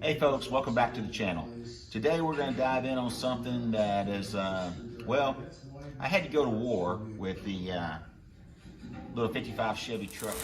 Hey folks, welcome back to the channel. Today we're going to dive in on something that is, well, I had to go to war with the little 55 Chevy truck.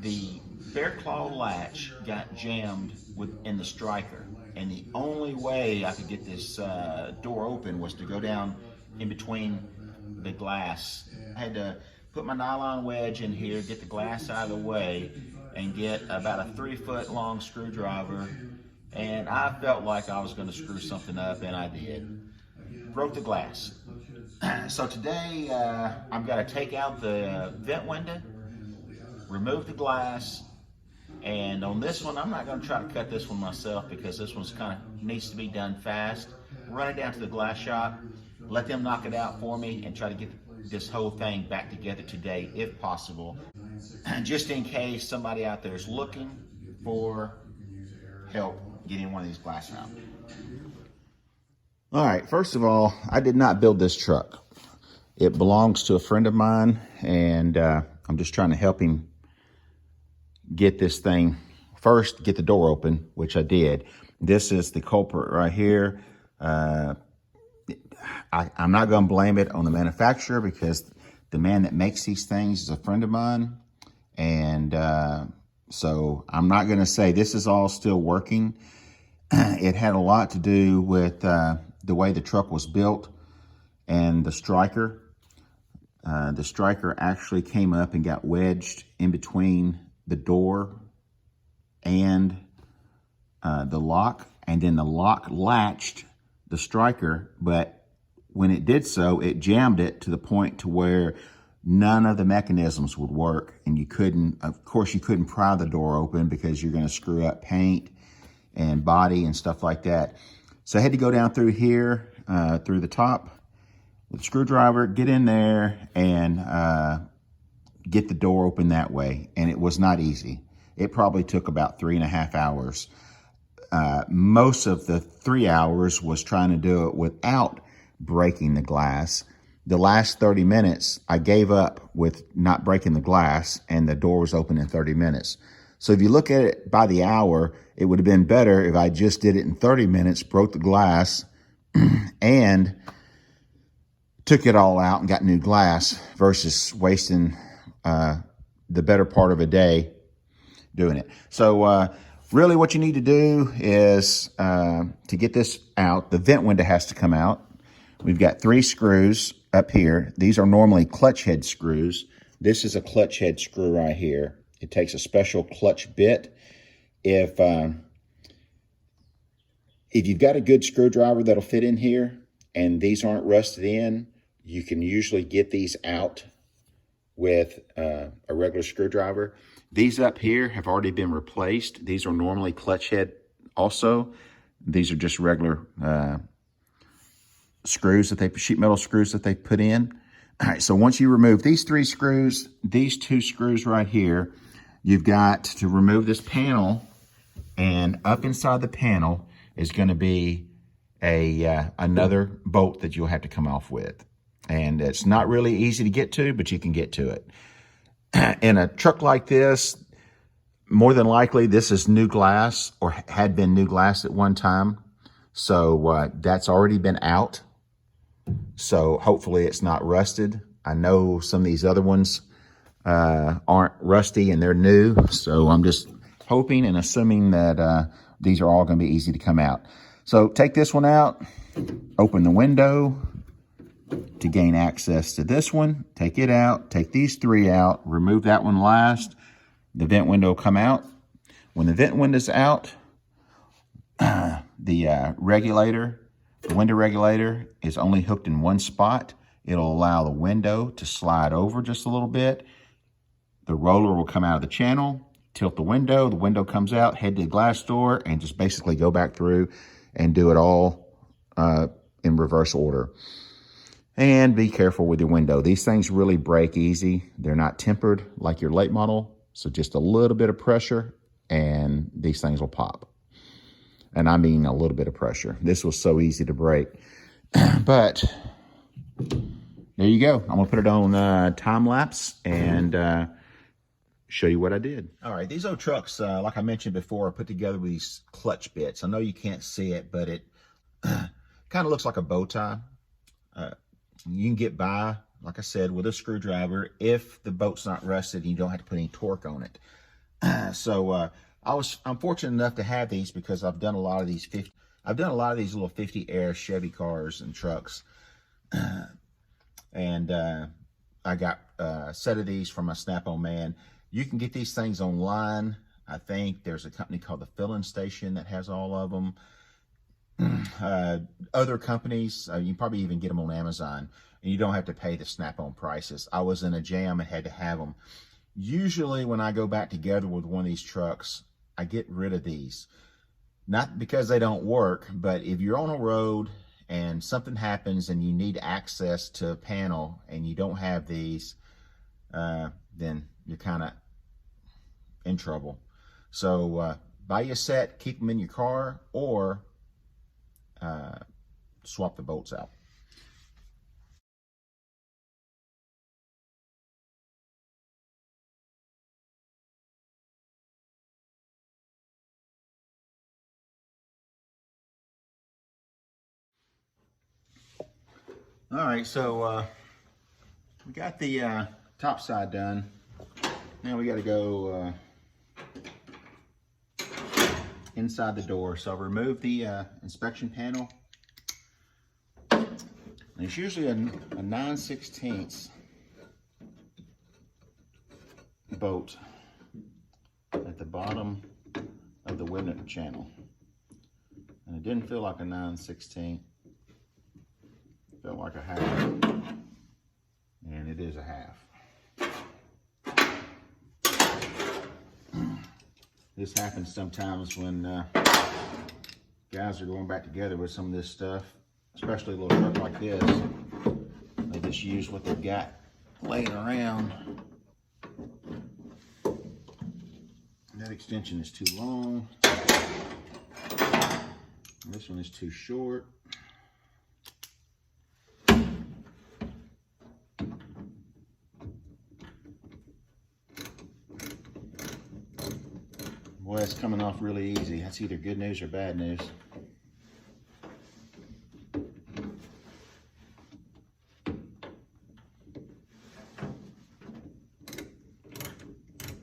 The bear claw latch got jammed in the striker, and the only way I could get this door open was to go down in between the glass. I had to put my nylon wedge in here, get the glass out of the way, and get about a 3-foot long screwdriver, and I felt like I was going to screw something up, and I did. Broke the glass. So today I've got to take out the vent window, remove the glass, and on this one I'm not going to try to cut this one myself because this one's kind of needs to be done fast. Run it down to the glass shop, let them knock it out for me, and try to get this whole thing back together today if possible, just in case somebody out there is looking for help getting one of these glass out. All right, first of all, I did not build this truck. It belongs to a friend of mine, and I'm just trying to help him get this thing, first get the door open, which I did. This is the culprit right here. I'm not going to blame it on the manufacturer because the man that makes these things is a friend of mine. And so I'm not going to say this is all still working. It had a lot to do with the way the truck was built and the striker. The striker actually came up and got wedged in between the door and the lock, and then the lock latched the striker, but when it did so, it jammed it to the point to where none of the mechanisms would work, and you couldn't, of course, you couldn't pry the door open because you're going to screw up paint and body and stuff like that. So I had to go down through here, through the top with a screwdriver, get in there, and get the door open that way, and it was not easy. It probably took about 3.5 hours. Most of the 3 hours was trying to do it without breaking the glass. The last 30 minutes, I gave up with not breaking the glass, and the door was open in 30 minutes. So if you look at it by the hour, it would have been better if I just did it in 30 minutes, broke the glass, and took it all out and got new glass versus wasting the better part of a day doing it. So really what you need to do is to get this out, the vent window has to come out. We've got 3 screws up here. These are normally clutch head screws. This is a clutch head screw right here. It takes a special clutch bit. If you've got a good screwdriver that'll fit in here and these aren't rusted in, you can usually get these out with a regular screwdriver. These up here have already been replaced. These are normally clutch head also. These are just regular screws that sheet metal screws that they put in. All right, so once you remove these 3 screws, these 2 screws right here, you've got to remove this panel, and up inside the panel is going to be another bolt that you'll have to come off with. And it's not really easy to get to, but you can get to it. In a truck like this, more than likely this is new glass or had been new glass at one time. So that's already been out. So hopefully it's not rusted. I know some of these other ones aren't rusty and they're new. So I'm just hoping and assuming that these are all going to be easy to come out. So take this one out, open the window to gain access to this one, take it out, take these 3 out, remove that one last, the vent window will come out. When the vent window's out, the window regulator is only hooked in one spot. It'll allow the window to slide over just a little bit. The roller will come out of the channel, tilt the window comes out, head to the glass door, and just basically go back through and do it all in reverse order. And be careful with your window. These things really break easy. They're not tempered like your late model. So just a little bit of pressure and these things will pop. And I mean a little bit of pressure. This was so easy to break. But there you go. I'm gonna put it on time lapse and show you what I did. All right, these old trucks, like I mentioned before, are put together with these clutch bits. I know you can't see it, but it kind of looks like a bow tie. You can get by, like I said, with a screwdriver if the boat's not rusted and you don't have to put any torque on it. I'm fortunate enough to have these because I've done a lot of these little 50 air Chevy cars and trucks. I got a set of these from my Snap-on man. You can get these things online. I think there's a company called the Filling Station that has all of them. Other companies, you can probably even get them on Amazon, and you don't have to pay the Snap-on prices. I was in a jam and had to have them. Usually when I go back together with one of these trucks, I get rid of these. Not because they don't work, but if you're on a road and something happens and you need access to a panel and you don't have these, then you're kind of in trouble. So buy you a set, keep them in your car, or swap the bolts out. All right, so we got the top side done. Now we got to go inside the door. So I'll remove the inspection panel. And it's usually a 9/16 bolt at the bottom of the window channel. And it didn't feel like a 9/16. It felt like a half. And it is a half. This happens sometimes when guys are going back together with some of this stuff, especially a little truck like this. They just use what they've got laying around. That extension is too long. This one is too short. Boy, it's coming off really easy. That's either good news or bad news.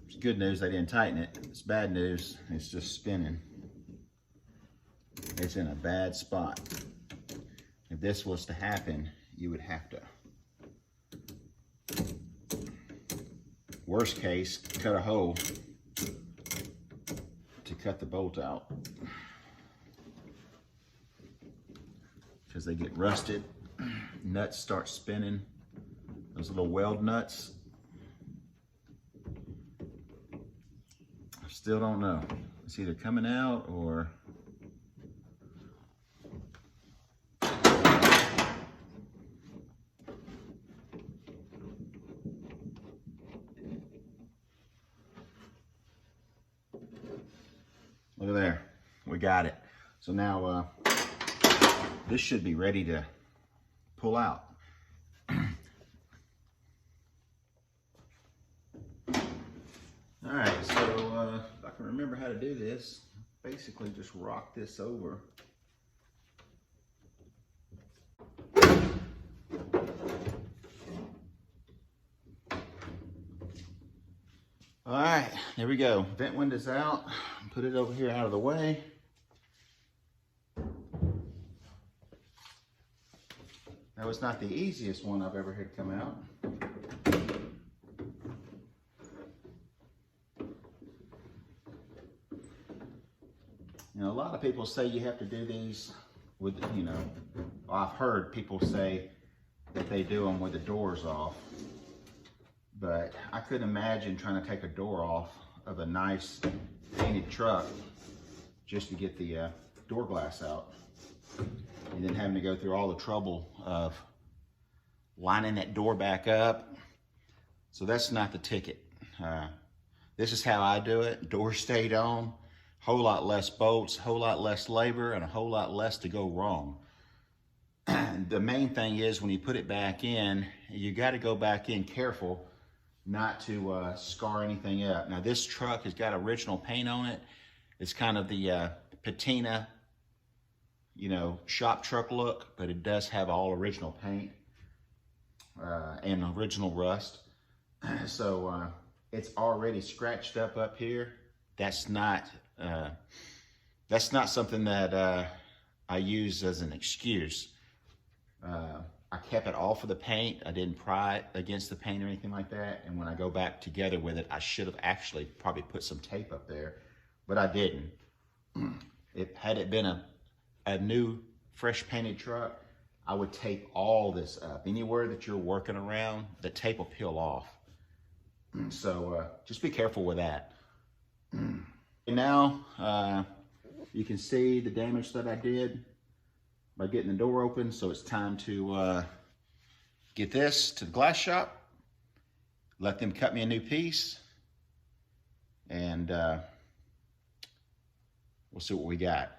It's good news they didn't tighten it. It's bad news, it's just spinning. It's in a bad spot. If this was to happen, you would have to, worst case, cut a hole to cut the bolt out, because they get rusted. Nuts start spinning, those little weld nuts. I still don't know. It's either coming out or look at there, we got it. So now this should be ready to pull out. All right, so if I can remember how to do this, basically just rock this over. All right, there we go. Vent window's out. Put it over here out of the way. That was not the easiest one I've ever had come out. You know, a lot of people say you have to do these with, you know, I've heard people say that they do them with the doors off. But I couldn't imagine trying to take a door off of a nice painted truck just to get the door glass out, and then having to go through all the trouble of lining that door back up. So that's not the ticket. This is how I do it. Door stayed on, whole lot less bolts, whole lot less labor, and a whole lot less to go wrong. The main thing is when you put it back in, you got to go back in careful not to scar anything up. Now this truck has got original paint on it. It's kind of the patina, you know, shop truck look, but it does have all original paint and original rust. So it's already scratched up here. That's not something that I use as an excuse. I kept it off of the paint. I didn't pry it against the paint or anything like that. And when I go back together with it, I should have actually probably put some tape up there, but I didn't. Had it been a new, fresh painted truck, I would tape all this up. Anywhere that you're working around, the tape will peel off. So just be careful with that. And now you can see the damage that I did by getting the door open. So it's time to get this to the glass shop, let them cut me a new piece, and we'll see what we got.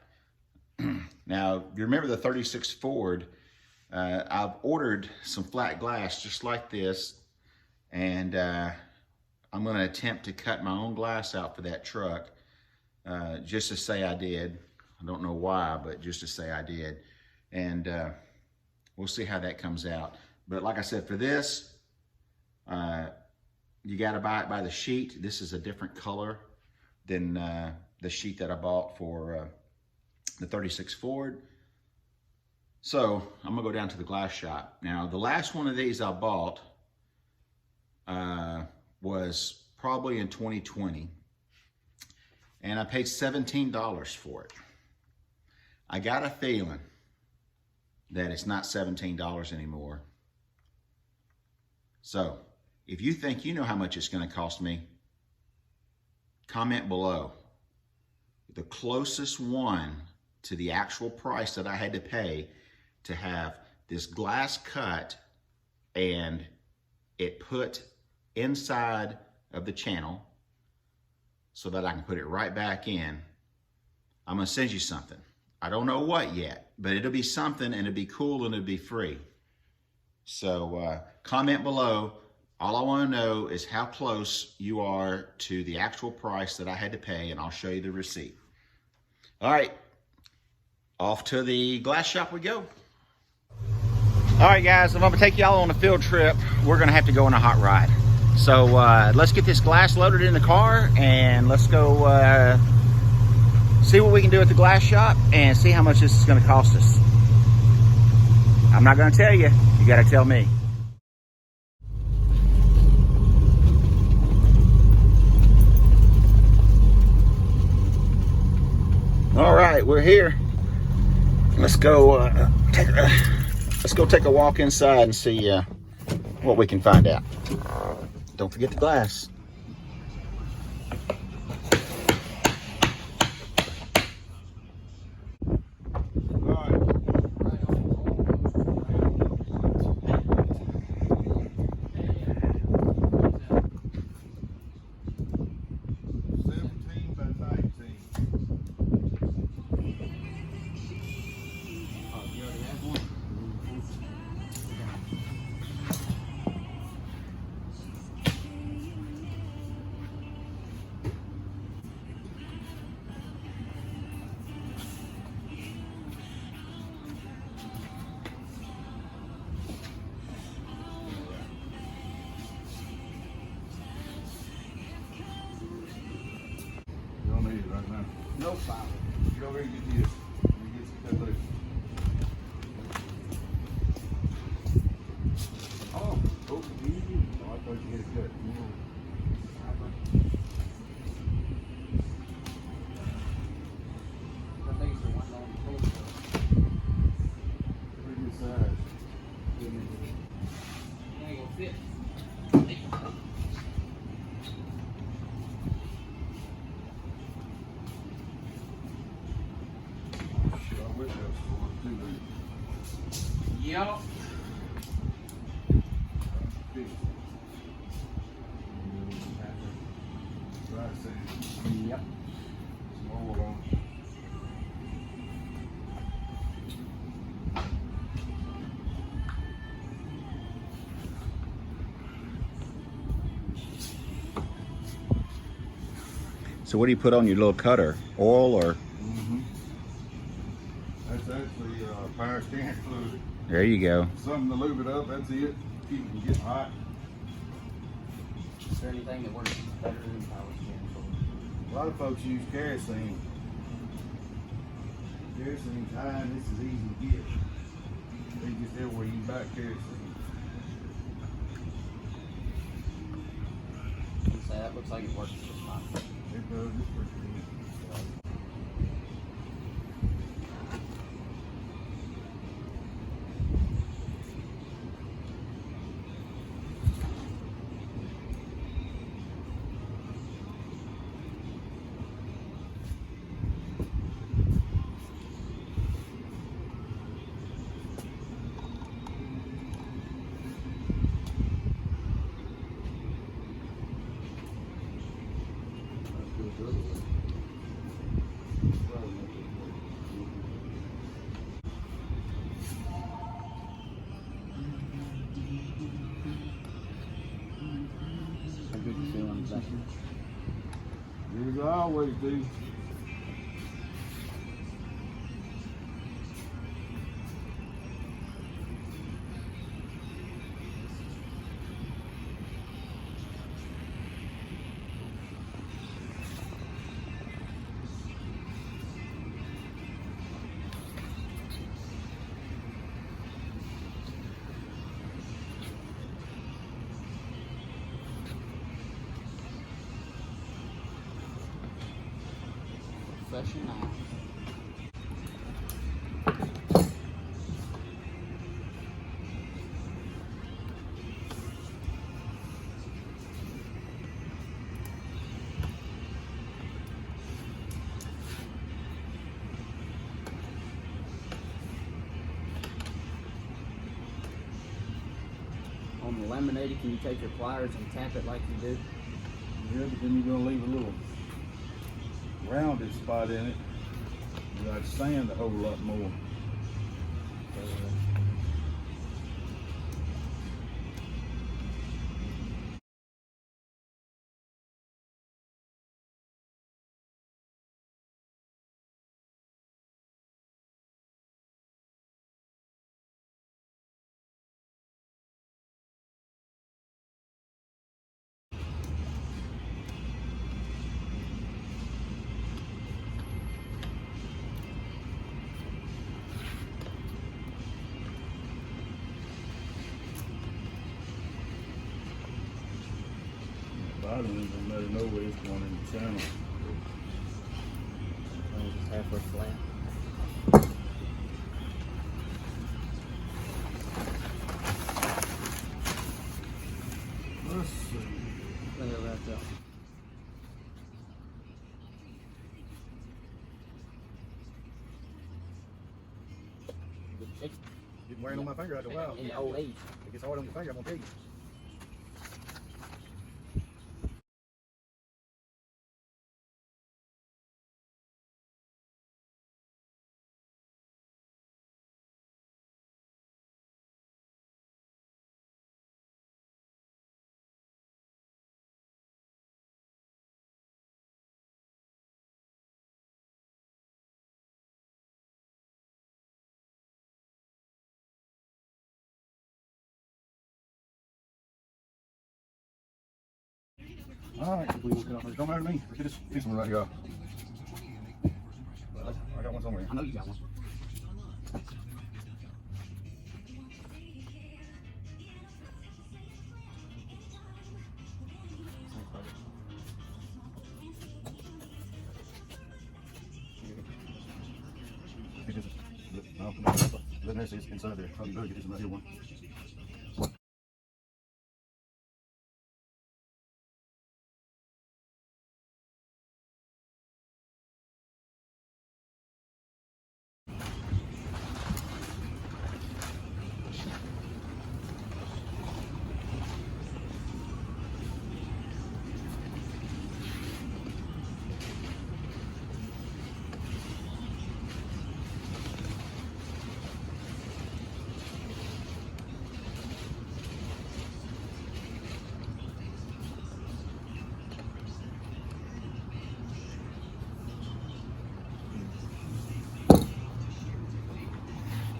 Now, you remember the 36 Ford, I've ordered some flat glass just like this, and I'm gonna attempt to cut my own glass out for that truck, just to say I did. I don't know why, but just to say I did. And we'll see how that comes out. But like I said, for this, you gotta buy it by the sheet. This is a different color than the sheet that I bought for the 36 Ford. So I'm gonna go down to the glass shop. Now, the last one of these I bought was probably in 2020, and I paid $17 for it. I got a feeling that it's not $17 anymore. So if you think you know how much it's going to cost me, comment below. The closest one to the actual price that I had to pay to have this glass cut and it put inside of the channel so that I can put it right back in, I'm gonna send you something. I don't know what yet, but it'll be something, and it'll be cool, and it'll be free. So comment below. All I wanna know is how close you are to the actual price that I had to pay, and I'll show you the receipt. All right, off to the glass shop we go. All right, guys, I'm gonna take y'all on a field trip. We're gonna have to go on a hot ride. So let's get this glass loaded in the car, and let's go see what we can do at the glass shop and see how much this is gonna cost us. I'm not gonna tell you, you gotta tell me. All right, we're here. Let's go take a walk inside and see what we can find out. Don't forget the glass. No problem. Get over here and get this. Let me get that loose. Oh, easy. Oh, I thought you had it cut. I think it's the one on the post. Pretty good size. It ain't gonna fit. Yep. like sand. Yep. Some oil on it. So what do you put on your little cutter? Oil or? That's actually power stand fluid. There you go. Something to lube it up, that's it. Keep it from getting hot. Is there anything that works better than power stand fluid? A lot of folks use kerosene. Kerosene's high and this is easy to get. They just everywhere you can buy kerosene. So that looks like it works just fine. It does, it's pretty good. How good you feel on the back? As I always do. Session 9. On the laminated, can you take your pliers and tap it like you do? Yeah, but then you're gonna leave a little rounded spot in it. You got sand a whole lot more. I don't even let it know where it's going in the channel. Just halfway flat. Let's see. Lay it right there. Good shape. Getting wearing on my finger after a while. In old age. It gets hard on your finger, I'm gonna tell you. Alright, don't matter to me. Get this one right here. I got one somewhere. I know you got one. Get this. No, let me see, it's inside there. Oh, you better get this one right here one.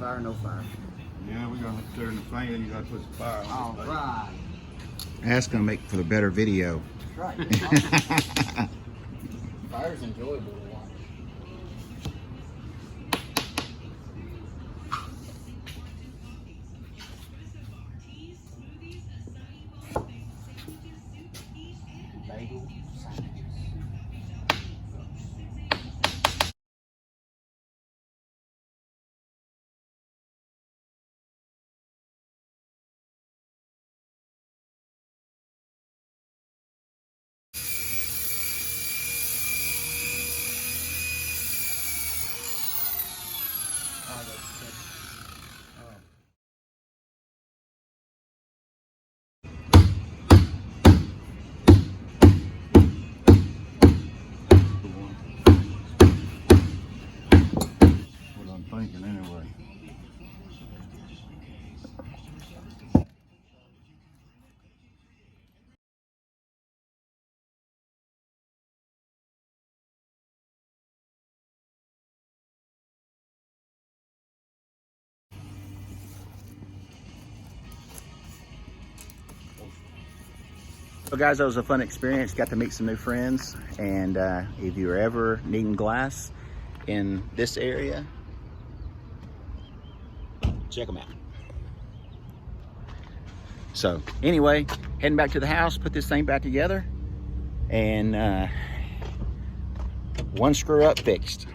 fire, no fire. Yeah, we're gonna turn the fan, you gotta put some fire on All this thing. right. That's gonna make for the better video. That's right. Fire's enjoyable to watch. Bagel sandwiches. Oh, What I'm thinking anyway. So guys, that was a fun experience. Got to meet some new friends. And if you're ever needing glass in this area, check them out. So anyway, heading back to the house, put this thing back together, and one screw up fixed.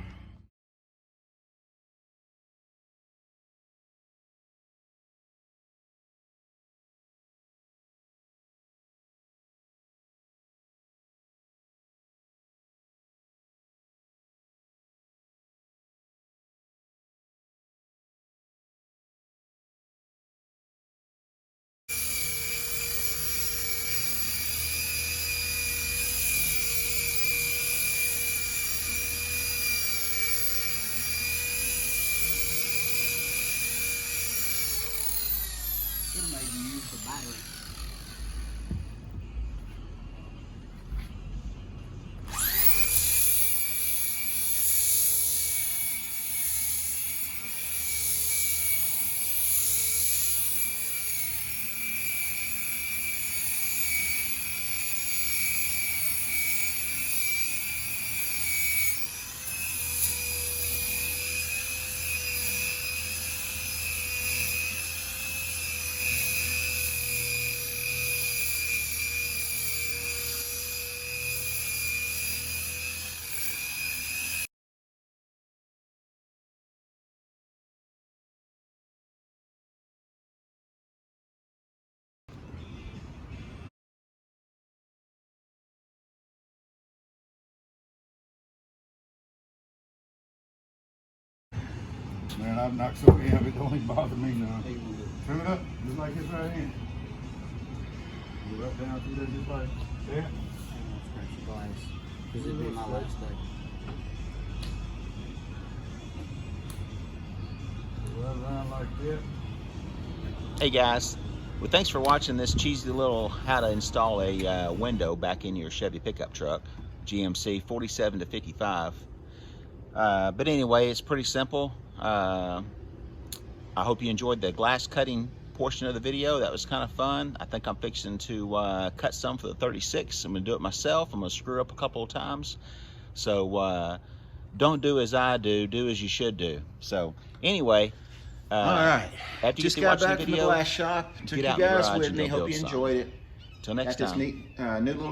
should have made you use the battery. Man, I'm not so heavy, it don't even bother me none. Turn it up, just like this right here. Go right down through there just like that. I'm gonna scratch the glass. Because it'd be my last day. Right around like that. Hey guys, well thanks for watching this cheesy little how to install a window back in your Chevy pickup truck, GMC 47 to 55. But anyway, it's pretty simple. I hope you enjoyed the glass cutting portion of the video. That was kind of fun. I think I'm fixing to cut some for the 36. I'm gonna do it myself. I'm gonna screw up a couple of times. So don't do as I do, do as you should do. So anyway, All right. after you Just get got through back watching from the the video, glass shop. Took get you out in the guys garage with and me. go Hope build you something. enjoyed it. Till next Got this time. neat new little